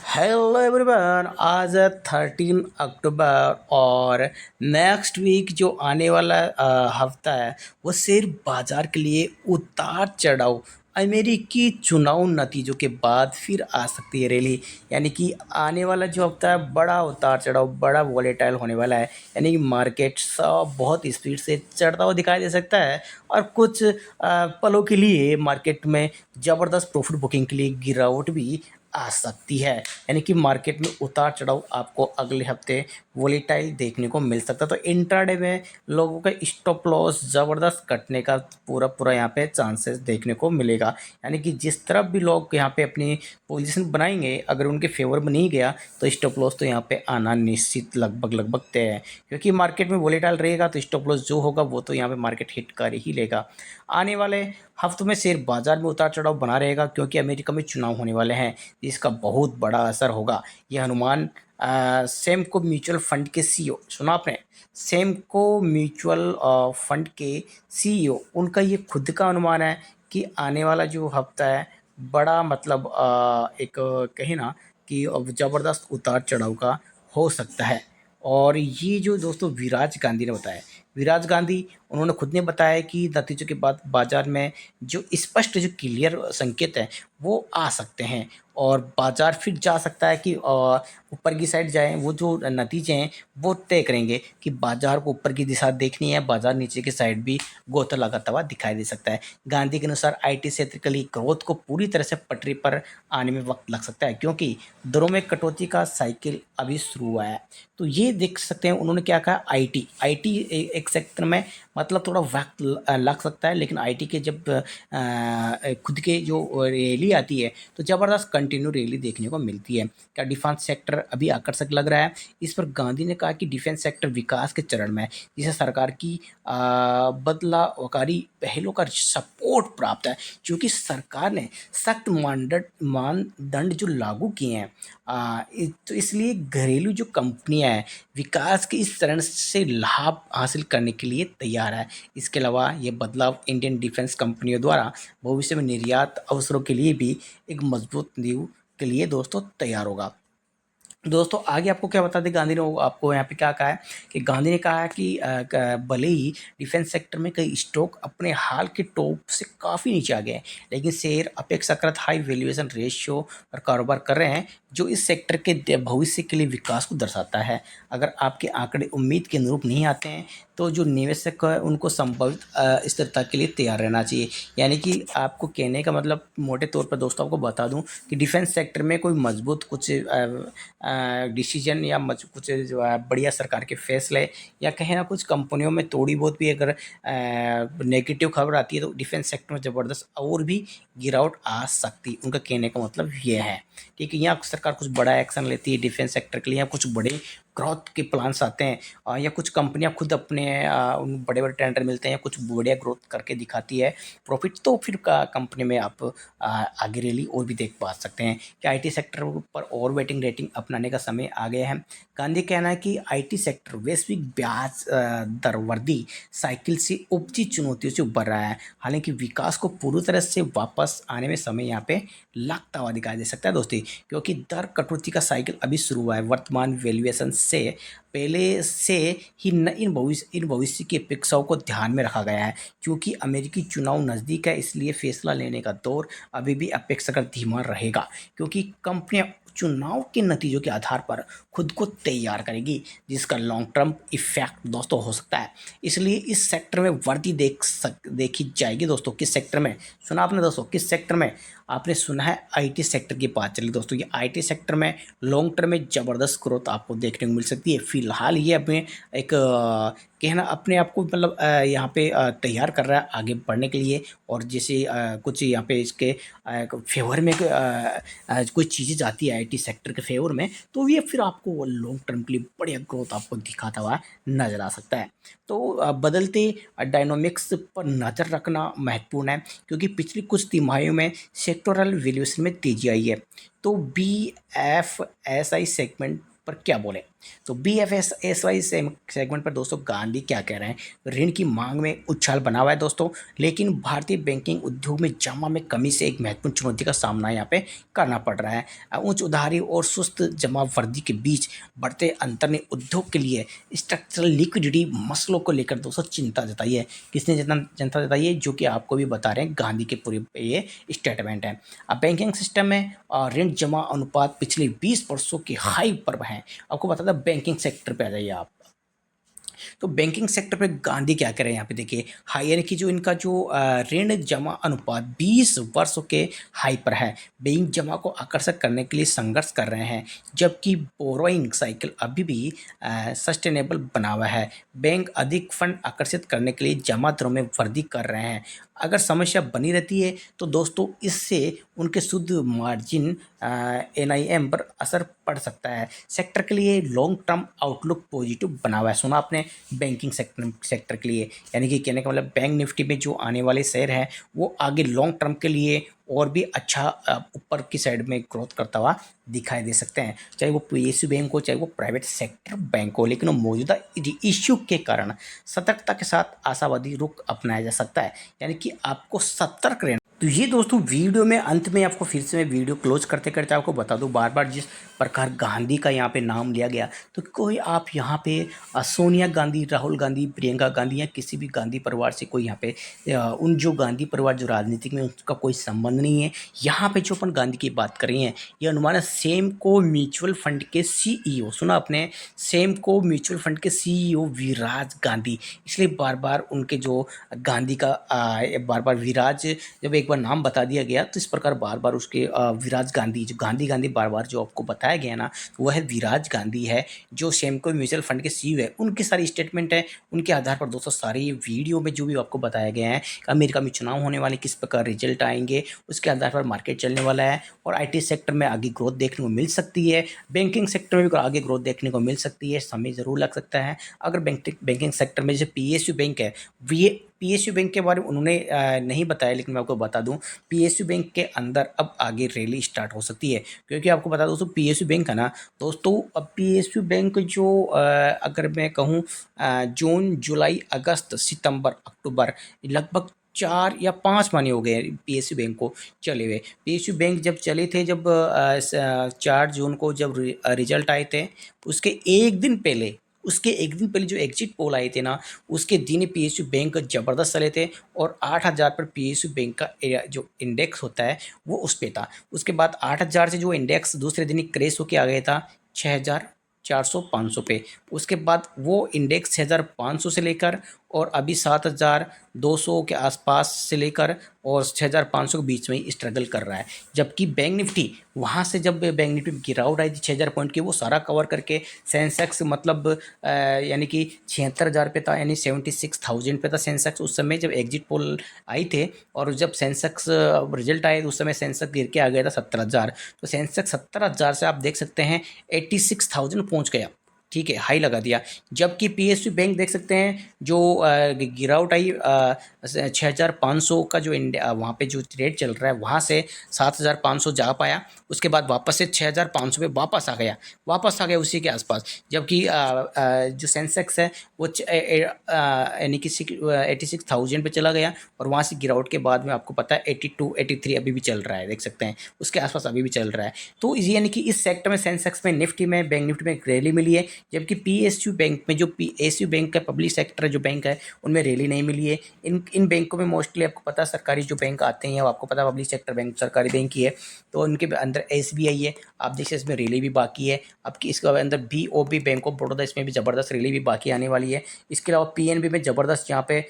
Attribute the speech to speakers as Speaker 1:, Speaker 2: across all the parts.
Speaker 1: Hello everyone. आज है 13 अक्टूबर और नेक्स्ट वीक जो आने वाला हफ्ता है वो शेयर बाजार के लिए उतार चढ़ाव अमेरिकी चुनाव नतीजों के बाद फिर आ सकती है रैली। यानी कि आने वाला जो हफ्ता है बड़ा उतार चढ़ाव बड़ा वॉलेटाइल होने वाला है। यानी कि मार्केट सब बहुत स्पीड से चढ़ता हुआ दिखाई दे सकता है और कुछ पलों के लिए मार्केट में ज़बरदस्त प्रॉफिट बुकिंग के लिए गिरावट भी आ सकती है। यानी कि मार्केट में उतार चढ़ाव आपको अगले हफ्ते वोलेटाइल देखने को मिल सकता है। तो इंट्राडे में लोगों का स्टॉप लॉस ज़बरदस्त कटने का पूरा पूरा यहाँ पे चांसेस देखने को मिलेगा। यानी कि जिस तरफ भी लोग यहाँ पे अपनी पोजीशन बनाएंगे अगर उनके फेवर में नहीं गया तो स्टॉप लॉस तो यहाँ पे आना निश्चित लगभग लगभग तय है। क्योंकि मार्केट में वोलेटाइल रहेगा तो स्टॉप लॉस जो होगा वो तो यहाँ पे मार्केट हिट कर ही लेगा। आने वाले हफ्तों में शेयर बाजार में उतार चढ़ाव बना रहेगा क्योंकि अमेरिका में चुनाव होने वाले हैं जिसका बहुत बड़ा असर होगा। यह अनुमान सेमको म्यूचुअल फंड के सीईओ सुना आपने? सेमको म्यूचुअल फंड के सीईओ उनका ये खुद का अनुमान है कि आने वाला जो हफ्ता है बड़ा मतलब एक कहे ना कि अब ज़बरदस्त उतार चढ़ाव का हो सकता है। और ये जो दोस्तों विराज गांधी ने बताया, विराज गांधी उन्होंने खुद ने बताया कि नतीजों के बाद बाजार में जो स्पष्ट जो क्लियर संकेत है वो आ सकते हैं और बाजार फिर जा सकता है कि ऊपर की साइड जाए। वो जो नतीजे हैं वो तय करेंगे कि बाजार को ऊपर की दिशा देखनी है, बाजार नीचे की साइड भी गोता लगाता हुआ दिखाई दे सकता है। गांधी के अनुसार आईटी क्षेत्र के लिए ग्रोथ को पूरी तरह से पटरी पर आने में वक्त लग सकता है क्योंकि दरों में कटौती का साइकिल अभी शुरू हुआ है। तो ये देख सकते हैं उन्होंने क्या कहा, आईटी आईटी एक सेक्टर में मतलब थोड़ा वक्त लग सकता है, लेकिन आईटी के जब खुद के जो रैली आती है तो ज़बरदस्त कंटिन्यू रैली देखने को मिलती है। क्या डिफेंस सेक्टर अभी आकर्षक लग रहा है? इस पर गांधी ने कहा कि डिफेंस सेक्टर विकास के चरण में है जिसे सरकार की बदलावकारी पहलों का सपोर्ट प्राप्त है क्योंकि सरकार ने सख्त मानदंड मानदंड जो लागू किए हैं। तो इसलिए घरेलू जो कंपनियां हैं विकास के इस चरण से लाभ हासिल करने के लिए तैयार है। इसके अलावा ये बदलाव इंडियन डिफेंस कंपनियों द्वारा भविष्य में निर्यात अवसरों के लिए भी एक मजबूत नींव के लिए दोस्तों तैयार होगा। दोस्तों आगे आपको क्या बता दें, गांधी ने आपको यहाँ पे क्या कहा है कि गांधी ने कहा है कि भले ही डिफेंस सेक्टर में कई स्टॉक अपने हाल के टॉप से काफ़ी नीचे आ गए हैं लेकिन शेयर अपेक्षाकृत हाई वैल्यूएशन रेशियो पर कारोबार कर रहे हैं जो इस सेक्टर के भविष्य के लिए विकास को दर्शाता है। अगर आपके आंकड़े उम्मीद के अनुरूप नहीं आते हैं तो जो निवेशक है उनको संभावित स्थिरता के लिए तैयार रहना चाहिए। यानी कि आपको कहने का मतलब मोटे तौर पर दोस्तों आपको बता दूं कि डिफेंस सेक्टर में कोई मजबूत कुछ डिसीजन या कुछ जो है बढ़िया सरकार के फैसले या कहीं ना कुछ कंपनियों में थोड़ी बहुत भी अगर नेगेटिव खबर आती है तो डिफेंस सेक्टर में ज़बरदस्त और भी गिरावट आ सकती है। उनका कहने का मतलब ये है। ठीक है, यहाँ सरकार कुछ बड़ा एक्शन लेती है डिफेंस सेक्टर के लिए या कुछ बड़े ग्रोथ के प्लान्स आते हैं या कुछ कंपनियां खुद अपने उन बड़े बड़े टेंडर मिलते हैं या कुछ बढ़िया ग्रोथ करके दिखाती है प्रॉफिट, तो फिर कंपनी में आप आगे रैली और भी देख पा सकते हैं कि आईटी सेक्टर पर ओवर वेटिंग रेटिंग अपनाने का समय आ गया है। गांधी कहना है कि आईटी सेक्टर वैश्विक ब्याज दर वृद्धि साइकिल से उपजी चुनौतियों से उभर रहा है। हालांकि विकास को पूरी तरह से वापस आने में समय यहाँ पे लगता हुआ दिखाई दे सकता है दोस्तों, क्योंकि दर कटौती का साइकिल अभी शुरू हुआ है। वर्तमान वैल्यूएशन से पहले से ही इन भविष्य की अपेक्षाओं को ध्यान में रखा गया है क्योंकि अमेरिकी चुनाव नज़दीक है, इसलिए फैसला लेने का दौर अभी भी अपेक्षाकृत धीमा रहेगा क्योंकि कंपनियां चुनाव के नतीजों के आधार पर खुद को तैयार करेगी जिसका लॉन्ग टर्म इफेक्ट दोस्तों हो सकता है। इसलिए इस सेक्टर में वृद्धि देखी जाएगी दोस्तों। किस सेक्टर में सुना आपने दोस्तों? किस सेक्टर में? आपने सुना है आईटी सेक्टर की बात चली दोस्तों। ये आईटी सेक्टर में लॉन्ग टर्म में ज़बरदस्त ग्रोथ आपको देखने को मिल सकती है। फिलहाल ये अपने एक कहना अपने आप को मतलब यहाँ पे तैयार कर रहा है आगे बढ़ने के लिए। और जैसे कुछ यहाँ पे इसके फेवर में कोई चीज़ें जाती है आईटी सेक्टर के फेवर में तो ये फिर आपको लॉन्ग टर्म के लिए बढ़िया ग्रोथ आपको दिखाता हुआ नजर आ सकता है। तो बदलते डायनामिक्स पर नज़र रखना महत्वपूर्ण है क्योंकि पिछली कुछ तिमाहियों में सेक्टोरल वैल्यूएशन में तेजी आई है। तो B F S I segment पर क्या बोले। तो BFSI सेगमेंट पर दोस्तों गांधी क्या कह रहे हैं, ऋण की मांग में उछाल बना हुआ है दोस्तों, लेकिन भारतीय बैंकिंग उद्योग में जमा में कमी से एक महत्वपूर्ण चुनौती का सामना यहाँ पे करना पड़ रहा है। उच्च उधारी और सुस्त जमा वर्दी के बीच बढ़ते अंतर ने उद्योग के लिए स्ट्रक्चरल लिक्विडिटी मसलों को लेकर दोस्तों चिंता जताई है। किसने चिंता जताई है, जो कि आपको भी बता रहे हैं गांधी के पूरे ये स्टेटमेंट है। अब बैंकिंग सिस्टम में ऋण जमा अनुपात पिछले 20 वर्षों के हाई पर है। आपको बता दें, बैंकिंग सेक्टर पे आ जाइए आप। तो बैंकिंग सेक्टर पे गांधी क्या कर रहे हैं यहाँ पे देखिए, हाई यानी कि जो इनका जो ऋण जमा अनुपात 20 वर्षों के हाई पर है। बैंक जमा को आकर्षक करने के लिए संघर्ष कर रहे हैं, जबकि बोरोइंग साइकिल अभी भी सस्टेनेबल बना हुआ है। बैंक अधिक फंड आकर्षित करने के लिए जमा दरों में वृद्धि कर रहे हैं। अगर समस्या बनी रहती है तो दोस्तों इससे उनके शुद्ध मार्जिन NIM पर असर पड़ सकता है। सेक्टर के लिए लॉन्ग टर्म आउटलुक पॉजिटिव बना हुआ है। सुना आपने, बैंकिंग सेक्टर के लिए, यानी कि कहने का मतलब बैंक निफ्टी में जो आने वाले शेयर हैं वो आगे लॉन्ग टर्म के लिए और भी अच्छा ऊपर की साइड में ग्रोथ करता हुआ दिखाई दे सकते हैं, चाहे वो PSU बैंक हो, चाहे वो प्राइवेट सेक्टर बैंक हो। लेकिन वो मौजूदा इश्यू के कारण सतर्कता के साथ आशावादी रुख अपनाया जा सकता है, यानी कि आपको सतर्क रहना। तो ये दोस्तों वीडियो में अंत में आपको फिर से मैं वीडियो क्लोज करते करते आपको बता दूं, बार बार जिस प्रकार गांधी का यहाँ पे नाम लिया गया, तो कोई आप यहाँ पे सोनिया गांधी, राहुल गांधी, प्रियंका गांधी या किसी भी गांधी परिवार से कोई यहाँ पे उन जो गांधी परिवार जो राजनीतिक में उसका कोई संबंध नहीं है। यहाँ पे जो अपन गांधी की बात कर रहे हैं, ये अनुमान सेमको म्यूचुअल फंड के CEO, सुना आपने, सेमको म्यूचुअल फंड के CEO विराज गांधी। इसलिए बार बार उनके जो गांधी का बार बार विराज जब एक बार नाम बता दिया गया, तो इस प्रकार बार बार उसके विराज गांधी, जो गांधी बार बार जो आपको बताया गया ना, वह है विराज गांधी है, जो सेमको म्यूचुअल फंड के CEO है। उनकी सारी स्टेटमेंट है, उनके आधार पर दोस्तों सारी ये वीडियो में जो भी आपको बताया गया है, अमेरिका में चुनाव होने वाले, किस प्रकार रिजल्ट आएंगे, उसके आधार पर मार्केट चलने वाला है, और IT सेक्टर में आगे ग्रोथ देखने को मिल सकती है, बैंकिंग सेक्टर में भी आगे ग्रोथ देखने को मिल सकती है। समय ज़रूर लग सकता है। अगर बैंकिंग सेक्टर में जैसे PSU बैंक है, ये PSU बैंक के बारे में उन्होंने नहीं बताया, लेकिन मैं आपको बता दूं, PSU बैंक के अंदर अब आगे रैली स्टार्ट हो सकती है, क्योंकि आपको बता दूं दोस्तों, PSU बैंक है ना दोस्तों, अब PSU बैंक जो अगर मैं कहूँ जून, जुलाई, अगस्त, सितंबर, अक्टूबर, लगभग 4 या 5 महीने हो गए PSU बैंक को चले हुए। PSU बैंक जब चले थे, जब 4 जून को जब रिजल्ट आए थे, उसके एक दिन पहले जो एग्जिट पोल आए थे ना, उसके दिन PSU बैंक ज़बरदस्त चले थे, और 8,000 पर PSU बैंक का जो इंडेक्स होता है वो उस पे था। उसके बाद 8,000 से जो इंडेक्स दूसरे दिन ही क्रैश होके आ गया था 6,400-500 पे। उसके बाद वो इंडेक्स 6,500 से लेकर और अभी 7,200 के आसपास से लेकर और 6,500 के बीच में ही स्ट्रगल कर रहा है। जबकि बैंक निफ्टी, वहाँ से जब बैंक निफ्टी गिरावट आई थी 6,000 पॉइंट की, वो सारा कवर करके सेंसेक्स मतलब यानी कि 76,000 पे था, यानी 76,000 पे था सेंसेक्स उस समय जब एग्जिट पोल आई थे। और जब सेंसेक्स रिजल्ट आए उस समय सेंसेक्स गिर के आ गया था 17,000। तो सेंसेक्स 17,000 से आप देख सकते हैं 86,000 पहुँच गया, ठीक है, हाई लगा दिया। जबकि PSU बैंक देख सकते हैं जो गिरावट आई 6,500 का जो वहाँ पे जो रेट चल रहा है, वहाँ से 7,500 जा पाया। उसके बाद वापस से 6,500 पे वापस आ गया उसी के आसपास। जबकि जो सेंसेक्स है वो यानी कि 86,000 पे चला गया, और वहाँ से गिरावट के बाद में आपको पता है 82, 83 अभी भी चल रहा है, देख सकते हैं उसके आसपास अभी भी चल रहा है। तो यानी कि इस सेक्टर में, सेंसेक्स में, निफ्टी में, बैंक निफ्टी में एक रैली मिली है। जबकि PSU बैंक में, जो PSU बैंक का पब्लिक सेक्टर जो बैंक है, उनमें रैली नहीं मिली है। इन बैंकों में मोस्टली आपको पता है सरकारी जो बैंक आते हैं, आपको पता है पब्लिक सेक्टर बैंक सरकारी बैंक ही है, तो उनके अंदर SBI है, आप देखिए इसमें रैली भी बाकी है। आपकी इसके अंदर BOB, बैंक ऑफ बड़ौदा, इसमें भी ज़बरदस्त रैली भी बाकी आने वाली है। इसके अलावा PNB में ज़बरदस्त, यहाँ पे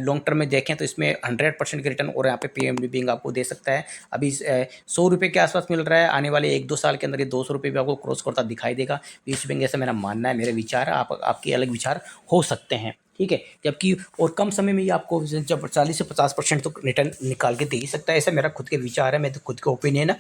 Speaker 1: लॉन्ग टर्म में देखें तो इसमें 100% के रिटर्न, और यहाँ पे PNB बैंक आपको दे सकता है। अभी 100 रुपये के आसपास मिल रहा है, आने वाले 1-2 साल के अंदर ये 200 रुपये भी आपको क्रॉस करता दिखाई देगा PSU बैंक, ऐसा मेरा मानना है, मेरे विचार है, आपके अलग विचार हो सकते हैं, ठीक है। जबकि और कम समय में ये आपको जब 40 से 50% तो रिटर्न निकाल के दे ही सकता है, ऐसा मेरा खुद के विचार है, मैं तो खुद का ओपिनियन है।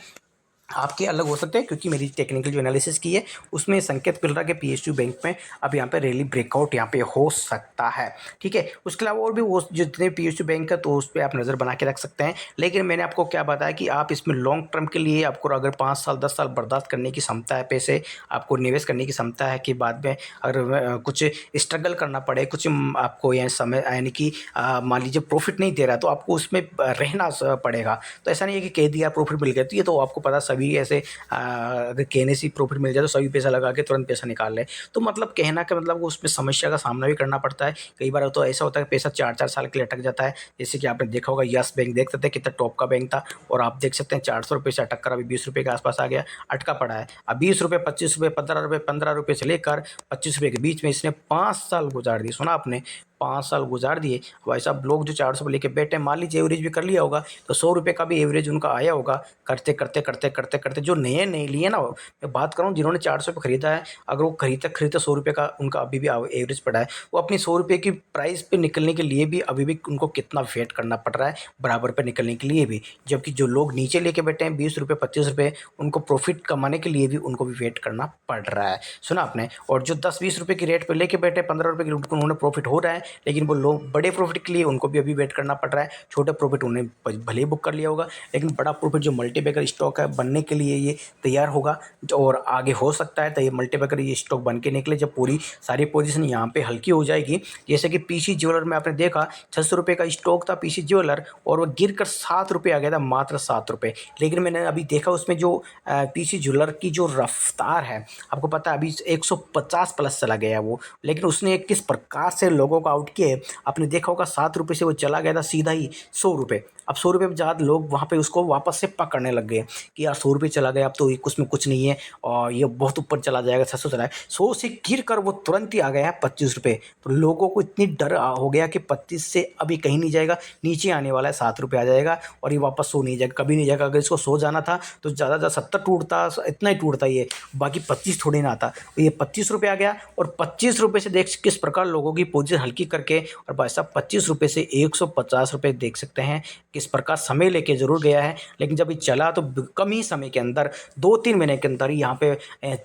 Speaker 1: आपके अलग हो सकते हैं, क्योंकि मेरी टेक्निकल जो एनालिसिस की है उसमें संकेत मिल रहा है कि पीएसयू बैंक में अब यहाँ पे रैली ब्रेकआउट यहाँ पे हो सकता है। ठीक है, उसके अलावा और भी वो जितने पीएसयू बैंक है तो उस पर आप नज़र बना के रख सकते हैं। लेकिन मैंने आपको क्या बताया कि आप इसमें लॉन्ग टर्म के लिए आपको अगर 5 साल 10 साल बर्दाश्त करने की क्षमता है, पैसे आपको निवेश करने की क्षमता है कि बाद में अगर कुछ स्ट्रगल करना पड़े, कुछ आपको यह समय यानी कि मान लीजिए प्रॉफिट नहीं दे रहा तो आपको उसमें रहना पड़ेगा। तो ऐसा नहीं है कि कह दिया प्रॉफिट मिल गया, तो ये तो आपको पता सभी ऐसे अगर कहने से प्रॉफिट मिल जाए तो सभी पैसा लगा के तुरंत पैसा निकाल ले। तो मतलब कहना का मतलब उसमें समस्या का सामना भी करना पड़ता है। कई बार तो ऐसा होता है कि पैसा 4-4 साल के लिए अटक जाता है। जैसे कि आपने देखा होगा यस बैंक, देख सकते हैं कितना टॉप का बैंक था और आप देख सकते हैं 400 रुपये से अटक कर अभी 20 रुपये के आसपास आ गया, अटका पड़ा है। अब 20 रुपये, 25 रुपये, 15 रुपये, 15 रुपये से लेकर 25 रुपये के बीच में इसने 5 साल गुजार दिए। सुना आपने, 5 साल गुजार दिए। भाई साहब, लोग जो 400 लेके बैठे, मान लीजिए एवरेज भी कर लिया होगा तो 100 रुपये का भी एवरेज उनका आया होगा। करते करते करते करते करते जो नए नए लिए ना, मैं बात करूँ जिन्होंने 400 पे खरीदा है, अगर वो खरीदते खरीदते 100 रुपये का उनका अभी भी एवरेज पड़ा है, वो अपनी 100 रुपये की प्राइस पे निकलने के लिए भी अभी भी उनको कितना वेट करना पड़ रहा है बराबर पे निकलने के लिए भी। जबकि जो लोग नीचे लेके बैठे हैं 20 रुपये 25 रुपये, उनको प्रॉफिट कमाने के लिए भी उनको भी वेट करना पड़ रहा है। सुना आपने। और जो 10-20 रुपये की रेट पे लेके बैठे 15 रुपये की, उन्होंने प्रॉफिट हो रहा है, लेकिन वो लोग बड़े प्रॉफिट के लिए उनको भी अभी वेट करना पड़ रहा है। छोटे प्रॉफिट उन्हें भले ही बुक कर लिया होगा, लेकिन बड़ा प्रॉफिट जो मल्टीबैगर स्टॉक है बनने के लिए ये तैयार होगा और आगे हो सकता है। तो ये मल्टीबैगर ये स्टॉक बन के निकले जब पूरी सारी पोजीशन यहाँ पे हल्की हो जाएगी। जैसे कि पीसी ज्वेलर में आपने देखा 600 रुपये का स्टॉक था पीसी ज्वेलर, और वो गिर कर 7 रुपये आ गया था, मात्र 7 रुपये। लेकिन मैंने अभी देखा उसमें जो पीसी ज्वेलर की जो रफ्तार है, आपको पता है अभी 150 प्लस चला गया वो। लेकिन उसने किस प्रकार से लोगों को आउट किए, आपने देखा होगा। 7 रुपये से वो चला गया था सीधा ही 100 रुपये। अब 100 रुपये ज़्यादा लोग वहाँ पे उसको वापस से पकड़ने लग गए कि यार 100 रुपये चला गया, अब तो उसमें कुछ नहीं है और ये बहुत ऊपर चला जाएगा, 600 चला है। 100 से गिर कर वो तुरंत ही आ गया है 25 रुपये। तो लोगों को इतनी डर हो गया कि 25 से अभी कहीं नहीं जाएगा, नीचे आने वाला है, 7 रुपये आ जाएगा और ये वापस 100 नहीं जाएगा, कभी नहीं जाएगा। अगर इसको 100 जाना था तो ज़्यादा ज़्यादा 70 टूटता, इतना ही टूटता ये, बाकी 25 थोड़ी ना आता। तो ये 25 रुपये आ गया और 25 रुपये से देख किस प्रकार लोगों की पोजीशन हल्की करके, और भाई साहब 25 रुपये से 150 रुपये देख सकते हैं किस प्रकार समय लेके जरूर गया है। लेकिन जब ये चला तो कम ही समय के अंदर 2-3 महीने के अंदर ही यहाँ पे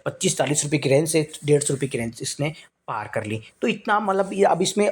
Speaker 1: 25-40 रुपये की रेंज से 150 रुपये की रेंज इसने पार कर ली। तो इतना मतलब ये अब इसमें